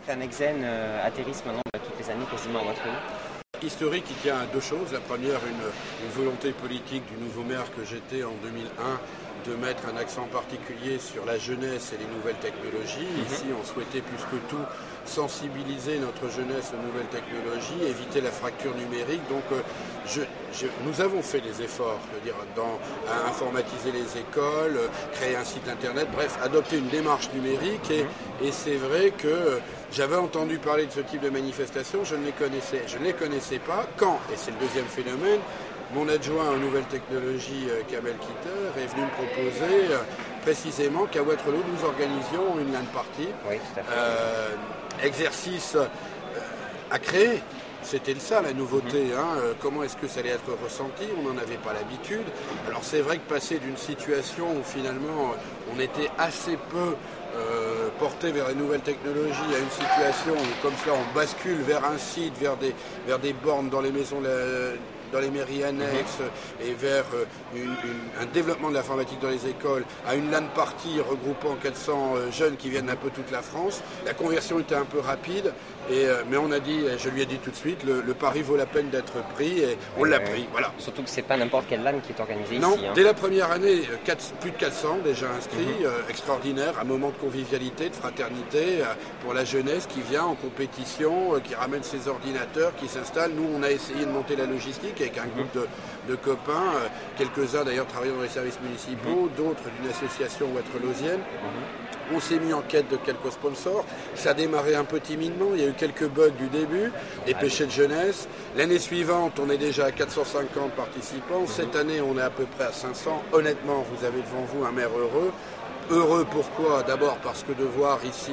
La Nexen atterrisse maintenant toutes les années quasiment à Waterloo. Historique qui tient à deux choses. La première, une volonté politique du nouveau maire que j'étais en 2001 de mettre un accent particulier sur la jeunesse et les nouvelles technologies. Ici, on souhaitait plus que tout sensibiliser notre jeunesse aux nouvelles technologies, éviter la fracture numérique. Donc, nous avons fait des efforts, je veux dire, à informatiser les écoles, créer un site internet, bref, adopter une démarche numérique. Et c'est vrai que j'avais entendu parler de ce type de manifestation, je ne les connaissais pas. Quand, et c'est le deuxième phénomène, mon adjoint aux nouvelles technologies, Kamel Kitter, est venu me proposer précisément qu'à Waterloo, nous organisions une LAN party. Oui, tout à fait. Exercice à créer. C'était ça la nouveauté. Comment est-ce que ça allait être ressenti? On n'en avait pas l'habitude. Alors c'est vrai que passer d'une situation où finalement on était assez peu porté vers les nouvelles technologies à une situation où comme ça on bascule vers un site, vers des bornes dans les maisons, dans les mairies annexes et vers un développement de l'informatique dans les écoles, à une LAN party regroupant 400 jeunes qui viennent d'un peu toute la France. La conversion était un peu rapide, mais on a dit, je lui ai dit tout de suite, le pari vaut la peine d'être pris et on l'a pris. Voilà. Surtout que c'est pas n'importe quelle LAN qui est organisée non, ici. dès la première année, plus de 400 déjà inscrits, extraordinaire, un moment de convivialité, de fraternité pour la jeunesse qui vient en compétition, qui ramène ses ordinateurs, qui s'installe. Nous, on a essayé de monter la logistique avec un groupe de copains, quelques-uns d'ailleurs travaillant dans les services municipaux, d'autres d'une association waterloosienne. On s'est mis en quête de quelques sponsors. Ça a démarré un peu timidement. Il y a eu quelques bugs du début, des péchés de jeunesse. L'année suivante, on est déjà à 450 participants. Cette année, on est à peu près à 500. Honnêtement, vous avez devant vous un maire heureux. Heureux pourquoi? D'abord parce que de voir ici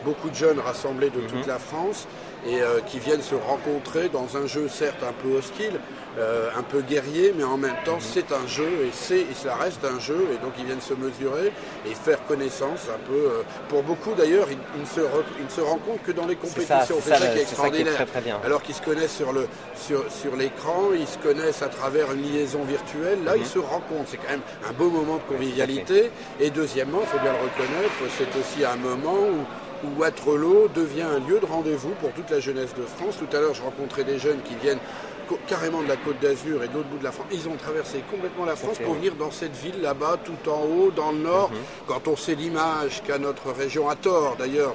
beaucoup de jeunes rassemblés de toute la France et qui viennent se rencontrer dans un jeu certes un peu hostile, un peu guerrier, mais en même temps c'est un jeu et ça reste un jeu et donc ils viennent se mesurer et faire connaissance un peu. Pour beaucoup d'ailleurs, ils ne se rencontrent que dans les compétitions. C'est ça qui est extraordinaire. Très, très bien. Alors qu'ils se connaissent sur l'écran, ils se connaissent à travers une liaison virtuelle. Là, ils se rencontrent. C'est quand même un beau moment de convivialité. Et deuxièmement, il faut bien le reconnaître, c'est aussi un moment où Waterloo devient un lieu de rendez-vous pour toute la jeunesse de France. Tout à l'heure, je rencontrais des jeunes qui viennent carrément de la Côte d'Azur et de l'autre bout de la France. Ils ont traversé complètement la France pour venir dans cette ville là-bas, tout en haut, dans le nord. Quand on sait l'image qu'a notre région, à tort d'ailleurs,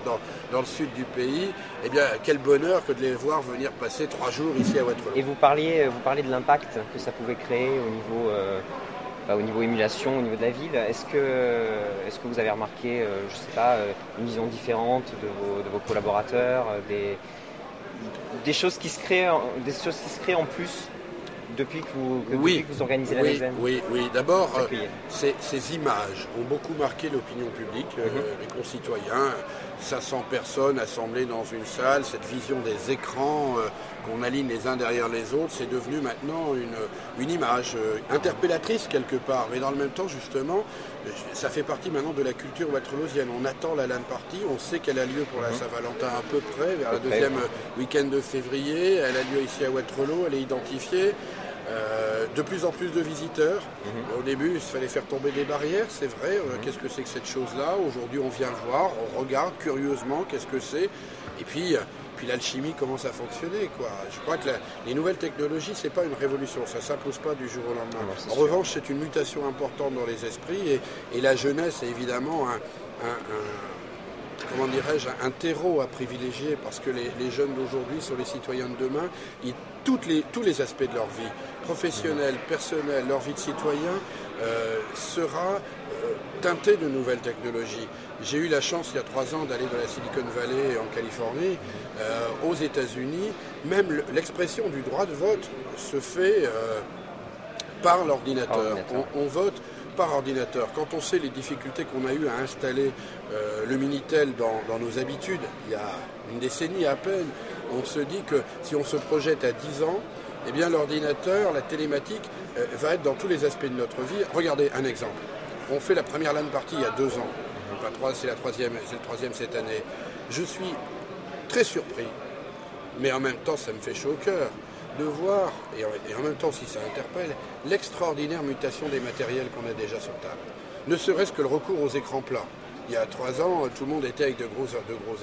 dans le sud du pays, eh bien, quel bonheur que de les voir venir passer 3 jours ici à Waterloo. Et vous parliez de l'impact que ça pouvait créer au niveau émulation, au niveau de la ville. Est-ce que vous avez remarqué, je sais pas, une vision différente de vos collaborateurs, des choses qui se créent en plus depuis que vous organisez la Nexen? Oui. D'abord, ces images ont beaucoup marqué l'opinion publique, les concitoyens. 500 personnes assemblées dans une salle, cette vision des écrans qu'on aligne les uns derrière les autres, c'est devenu maintenant une image interpellatrice quelque part. Mais dans le même temps, justement, ça fait partie maintenant de la culture waterloosienne. On attend la LAN party, on sait qu'elle a lieu pour la Saint-Valentin à peu près, vers le deuxième week-end de février. Elle a lieu ici à Waterloo, elle est identifiée. De plus en plus de visiteurs. Au début, il fallait faire tomber des barrières, c'est vrai. Qu'est-ce que c'est que cette chose-là? Aujourd'hui, on vient le voir, on regarde curieusement qu'est-ce que c'est. Et puis l'alchimie commence à fonctionner, quoi. Je crois que les nouvelles technologies, c'est pas une révolution, ça s'impose pas du jour au lendemain. En revanche, c'est une mutation importante dans les esprits et la jeunesse est évidemment un terreau à privilégier parce que les jeunes d'aujourd'hui sont les citoyens de demain. Tous les aspects de leur vie, professionnelle, personnelle, leur vie de citoyen, sera teinté de nouvelles technologies. J'ai eu la chance il y a 3 ans d'aller dans la Silicon Valley en Californie, aux États-Unis. Même l'expression du droit de vote se fait par l'ordinateur. On vote par ordinateur. Quand on sait les difficultés qu'on a eues à installer le Minitel dans nos habitudes, il y a une décennie à peine, on se dit que si on se projette à 10 ans, eh bien l'ordinateur, la télématique, va être dans tous les aspects de notre vie. Regardez un exemple. On fait la première LAN party il y a 2 ans. C'est le troisième cette année. Je suis très surpris, mais en même temps ça me fait chaud au cœur de voir, et en même temps si ça interpelle, l'extraordinaire mutation des matériels qu'on a déjà sur table. Ne serait-ce que le recours aux écrans plats. Il y a 3 ans, tout le monde était avec de gros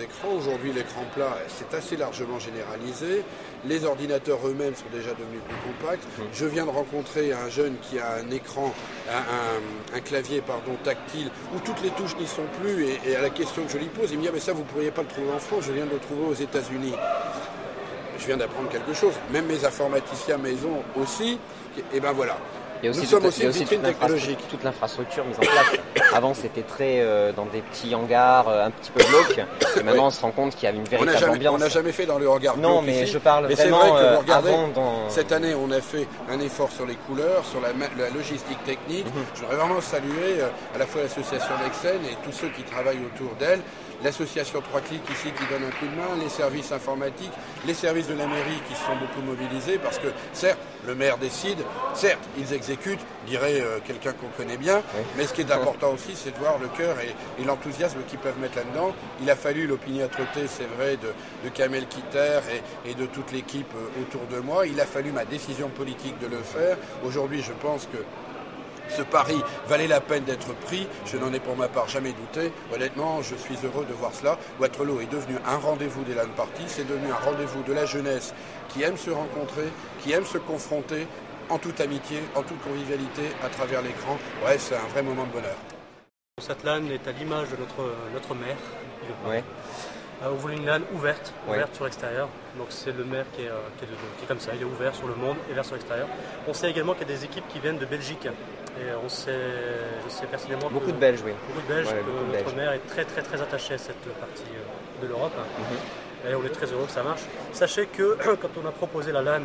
écrans. Aujourd'hui, l'écran plat, c'est assez largement généralisé. Les ordinateurs eux-mêmes sont déjà devenus plus compacts. Je viens de rencontrer un jeune qui a un écran, un clavier tactile, où toutes les touches n'y sont plus. Et à la question que je lui pose, il me dit « mais ça, vous ne pourriez pas le trouver en France, je viens de le trouver aux États-Unis » Je viens d'apprendre quelque chose. Même mes informaticiens maison aussi. Et ben voilà. Il y a aussi Nous sommes aussi une vitrine technologique. Toute l'infrastructure mise en place. Avant, c'était très dans des petits hangars, un petit peu glauques. Et maintenant, on se rend compte qu'il y avait une véritable ambiance. On n'a jamais fait dans le hangar glauque. Non, mais ici. je parle mais vraiment c'est vrai que vous regardez, dans... Cette année, on a fait un effort sur les couleurs, sur la logistique technique. Je voudrais vraiment saluer à la fois l'association Lexen et tous ceux qui travaillent autour d'elle. L'association 3 Clics ici qui donne un coup de main, les services informatiques, les services de la mairie qui se sont beaucoup mobilisés parce que certes, le maire décide, certes, ils exécutent, dirait quelqu'un qu'on connaît bien, mais ce qui est important aussi, c'est de voir le cœur et l'enthousiasme qu'ils peuvent mettre là-dedans. Il a fallu l'opiniâtreté, c'est vrai, de Kamel Kitter et de toute l'équipe autour de moi. Il a fallu ma décision politique de le faire. Aujourd'hui, je pense que ce pari valait la peine d'être pris, je n'en ai pour ma part jamais douté. Honnêtement, je suis heureux de voir cela. Waterloo est devenu un rendez-vous des LAN parties, c'est devenu un rendez-vous de la jeunesse qui aime se rencontrer, qui aime se confronter en toute amitié, en toute convivialité, à travers l'écran. Ouais, c'est un vrai moment de bonheur. Cette LAN est à l'image de notre maire. Ouais. On voulait une LAN ouverte sur l'extérieur. Donc c'est le maire qui est comme ça, il est ouvert sur le monde et ouvert sur l'extérieur. On sait également qu'il y a des équipes qui viennent de Belgique. Et je sais personnellement beaucoup de Belges, oui. Beaucoup de Belges, que notre maire est très très très attaché à cette partie de l'Europe. Et on est très heureux que ça marche. Sachez que quand on a proposé la LAN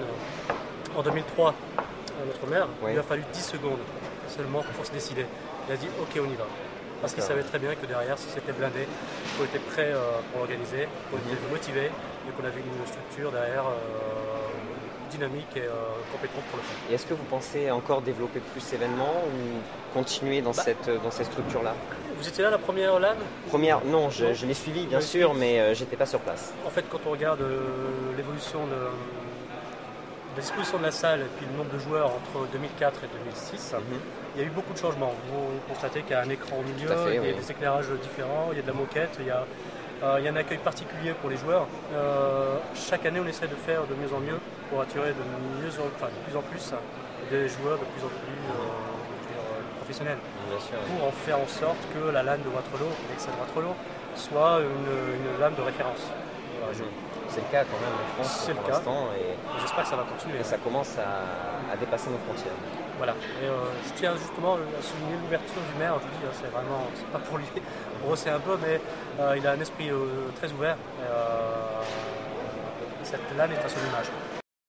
en 2003 à notre maire, il lui a fallu 10 secondes seulement pour se décider. Il a dit ok, on y va. Parce qu'il savait très bien que derrière, si c'était blindé, qu'on était prêt pour l'organiser, qu'on était motivé et qu'on avait une structure derrière dynamique et compétente pour le faire. Et est-ce que vous pensez encore développer plus ces événements ou continuer dans cette structure-là? Vous étiez là la première LAN? Non, je l'ai suivi bien sûr, mais j'étais pas sur place. En fait, quand on regarde l'évolution de la disposition de la salle et puis le nombre de joueurs entre 2004 et 2006, il y a eu beaucoup de changements. Vous constatez qu'il y a un écran au milieu, il y a des éclairages différents, il y a de la moquette, il y a un accueil particulier pour les joueurs. Chaque année, on essaie de faire de mieux en mieux pour attirer de plus en plus des joueurs de plus en plus professionnels. Pour en faire en sorte que la LAN de Waterloo, l'Excel Waterloo, soit une LAN de référence dans la région. C'est le cas quand même en France pour l'instant et j'espère que ça va continuer. Et ça commence à dépasser nos frontières. Voilà, et je tiens justement à souligner l'ouverture du maire. Je vous dis, c'est vraiment, c'est pas pour lui brosser un peu, mais il a un esprit très ouvert. Cette LAN est à son image.